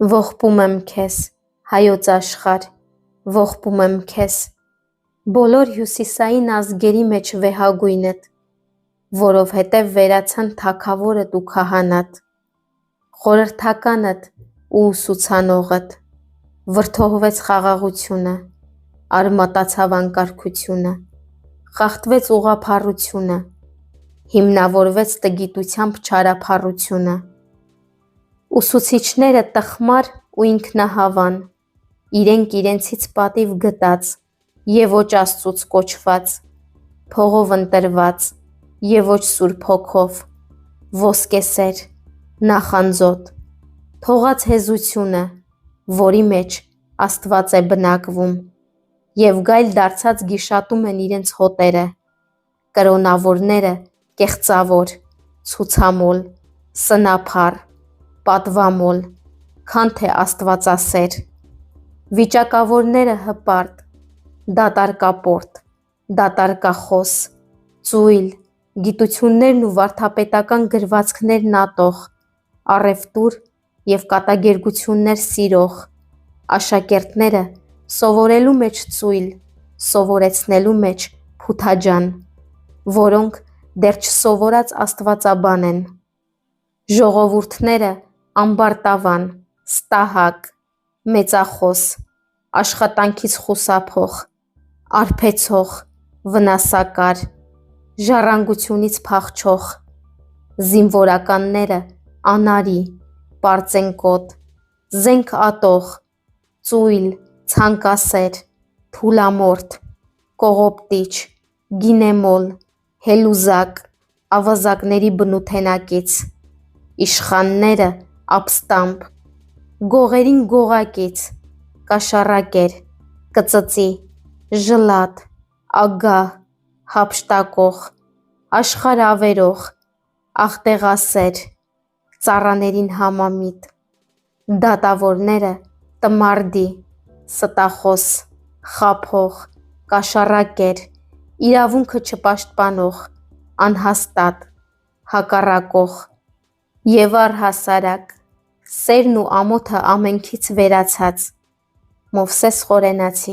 Ողբում եմ քեզ, հայոց աշխարհ, ողբում եմ քեզ, բոլոր հյուսիսային ազգերի մեջ վեհագույնդ, որովհետև վերացան թագավորդ ու քահանադ, խորհրդականդ ու ուսուցանողդ, վրդովվեց խաղաղությունը, արմատացավ անկարգությունը, խախտվեց ուղղափառությունը, հիմնավորվեց տգիտությամբ չարափառությունը, ուսուցիչները տխմար ու ինքնահավան, իրենք իրենցից պատիվ գտած և ոչ Աստծուց կոչված, փողով ընտրված և ոչ Սուրբ Հոգով, ոսկեսեր, նախանձոտ, թողած հեզությունը, որի մեջ Աստված է բնակվում, և գայլ դարձած գիշատում են իրենց հոտերը, կրոնավորները կեղծավոր, ցուցամոլ, սնափառ, պատվամոլ, քան թե աստվածասեր, վիճակավորները հպարտ, դատարկապորտ, դատարկախոս, ծույլ, գիտություններն ու վարդապետական գրվածքներն ատող, առևտուր և կատակերգություններ սիրող, աշակերտները սովորելու մեջ ծույլ, սովորեցնելու մեջ փութաջան, որոնք դեռ չսովորած աստվածաբան են, ժողովուրդները ամբարտավան, ստահակ, մեծախոս, աշխատանքից խուսափող, արբեցող, վնասակար, ժառանգությունից փախչող, զինվորականները անարի, պարծենկոտ, զենք ատող, ծույլ, ցանկասեր, թուլամորթ, կողոպտիչ, գինեմոլ, հելուզակ, ավազակների բնութենակից, իշխանները ապստամբ, գողերին գողակից, կաշառակեր, կծծի, ժլատ, ագահ, հափշտակող, աշխարհ ավերող, աղտեղասեր, ծառաներին համամիտ, դատավորները տմարդի, ստախոս, խաբող, կաշառակեր, իրավունքը չպաշտպանող, անհաստատ, հակառակող և առհասարակ, սերն ու ամոթը ամենքից վերացած, Մովսես Խորենացի։